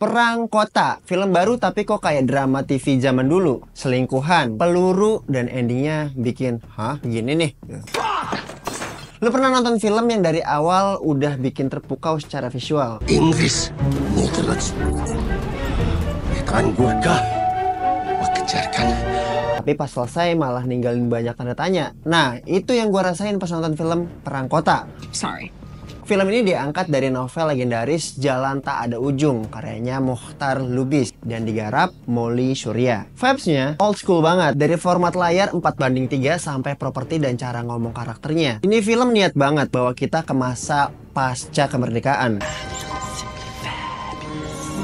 Perang Kota, film baru tapi kok kayak drama TV zaman dulu. Selingkuhan, peluru, dan endingnya bikin, hah gini nih? Lu pernah nonton film yang dari awal udah bikin terpukau secara visual? Inggris, Nederlands, Gurkha, mengejarkan. Tapi pas selesai malah ninggalin banyak tanda tanya. Nah, itu yang gua rasain pas nonton film Perang Kota. Sorry. Film ini diangkat dari novel legendaris Jalan Tak Ada Ujung, karyanya Mokhtar Lubis, dan digarap Molly Surya. Vibes-nya old school banget, dari format layar 4:3 sampai properti dan cara ngomong karakternya. Ini film niat banget bawa kita ke masa pasca kemerdekaan.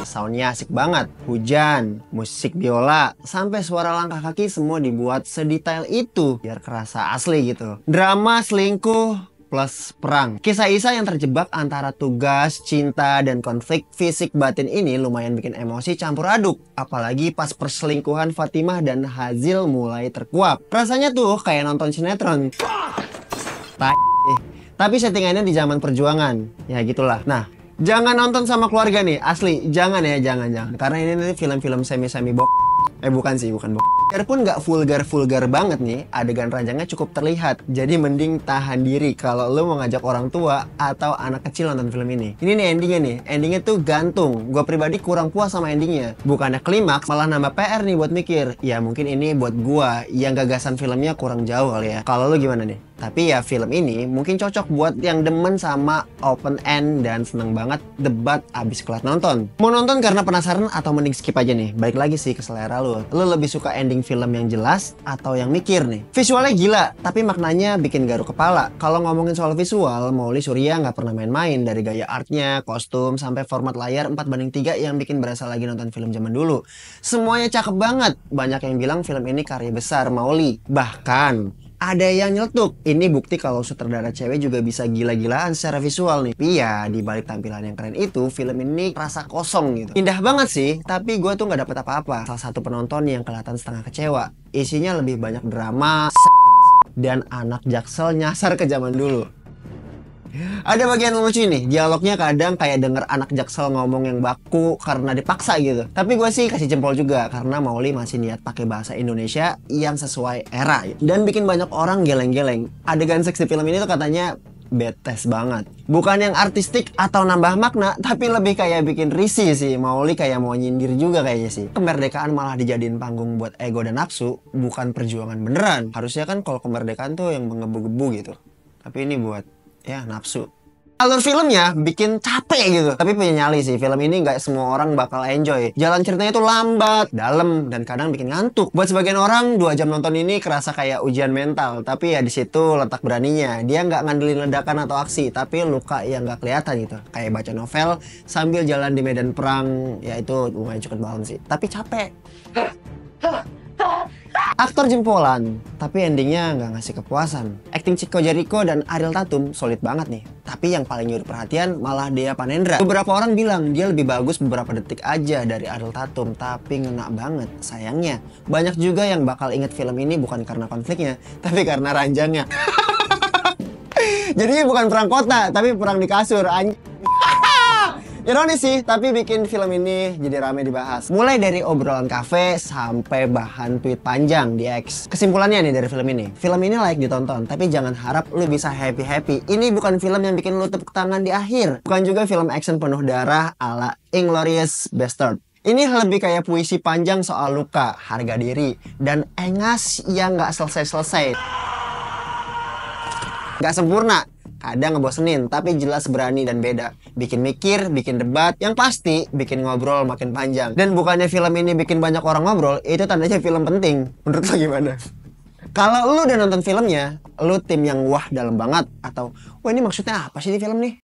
Soundnya asik banget, hujan, musik biola, sampai suara langkah kaki semua dibuat sedetail itu biar kerasa asli gitu. Drama selingkuh plus perang. Kisah Isa yang terjebak antara tugas, cinta, dan konflik fisik batin ini lumayan bikin emosi campur aduk. Apalagi pas perselingkuhan Fatimah dan Hazil mulai terkuak. Rasanya tuh kayak nonton sinetron. Tapi settingannya di zaman perjuangan. Ya gitulah. Nah, jangan nonton sama keluarga nih, asli. Jangan ya, jangan. Karena ini film-film semi-semi bukan sih, bukan bok. Biarpun nggak vulgar banget nih, adegan ranjangnya cukup terlihat. Jadi mending tahan diri kalau lo mau ngajak orang tua atau anak kecil nonton film ini. Ini nih endingnya nih, endingnya tuh gantung. Gue pribadi kurang puas sama endingnya. Bukannya klimaks, malah nambah PR nih buat mikir. Ya mungkin ini buat gue yang gagasan filmnya kurang jauh kali ya. Kalau lo gimana nih? Tapi ya film ini mungkin cocok buat yang demen sama open end dan seneng banget debat abis kelar nonton. Mau nonton karena penasaran atau mending skip aja nih? Balik lagi sih ke selera lo. Lo lebih suka ending film yang jelas atau yang mikir nih? Visualnya gila, tapi maknanya bikin garuk kepala. Kalau ngomongin soal visual, Molly Surya nggak pernah main-main. Dari gaya artnya, kostum, sampai format layar 4:3 yang bikin berasa lagi nonton film zaman dulu. Semuanya cakep banget. Banyak yang bilang film ini karya besar Molly. Bahkan ada yang nyeletuk. Ini bukti kalau sutradara cewek juga bisa gila-gilaan secara visual nih. Tapi ya, di balik tampilan yang keren itu, film ini rasa kosong gitu. Indah banget sih, tapi gue tuh nggak dapet apa-apa. Salah satu penonton yang kelihatan setengah kecewa. Isinya lebih banyak drama dan anak jaksel nyasar ke zaman dulu. Ada bagian lucu nih, dialognya kadang kayak denger anak jaksel ngomong yang baku karena dipaksa gitu. Tapi gue sih kasih jempol juga karena Molly masih niat pakai bahasa Indonesia yang sesuai era gitu. Dan bikin banyak orang geleng-geleng. Adegan seks di film ini tuh katanya betes banget. Bukan yang artistik atau nambah makna, tapi lebih kayak bikin risih sih. Molly kayak mau nyindir juga kayaknya sih. Kemerdekaan malah dijadiin panggung buat ego dan nafsu, bukan perjuangan beneran. Harusnya kan kalau kemerdekaan tuh yang menggebu-gebu gitu. Tapi ini buat ya nafsu. Alur filmnya bikin capek gitu. Tapi punya nyali sih, film ini nggak semua orang bakal enjoy. Jalan ceritanya tuh lambat, dalam, dan kadang bikin ngantuk. Buat sebagian orang 2 jam nonton ini kerasa kayak ujian mental. Tapi ya di situ letak beraninya. Dia nggak ngandelin ledakan atau aksi, tapi luka yang nggak kelihatan gitu. Kayak baca novel sambil jalan di medan perang. Ya itu lumayan cukup banget sih. Tapi capek. Aktor jempolan, tapi endingnya nggak ngasih kepuasan. Acting Chico Jericho dan Ariel Tatum solid banget nih. Tapi yang paling nyuri perhatian malah Dea Panendra. Beberapa orang bilang dia lebih bagus beberapa detik aja dari Ariel Tatum, tapi ngena banget. Sayangnya, banyak juga yang bakal inget film ini bukan karena konfliknya, tapi karena ranjangnya. Jadinya bukan perang kota, tapi perang di kasur. Ironis sih, tapi bikin film ini jadi rame dibahas. Mulai dari obrolan kafe sampai bahan tweet panjang di X. Kesimpulannya nih dari film ini layak ditonton, tapi jangan harap lu bisa happy-happy. Ini bukan film yang bikin lu tepuk tangan di akhir. Bukan juga film action penuh darah ala Inglourious Basterds. Ini lebih kayak puisi panjang soal luka, harga diri, dan engas yang nggak selesai-selesai. Nggak sempurna. Kadang ngebosenin, tapi jelas berani dan beda. Bikin mikir, bikin debat, yang pasti bikin ngobrol makin panjang. Dan bukannya film ini bikin banyak orang ngobrol, itu tandanya film penting. Menurut lo gimana? Kalau lu udah nonton filmnya, lu tim yang wah dalam banget, atau wah ini maksudnya apa sih di film nih?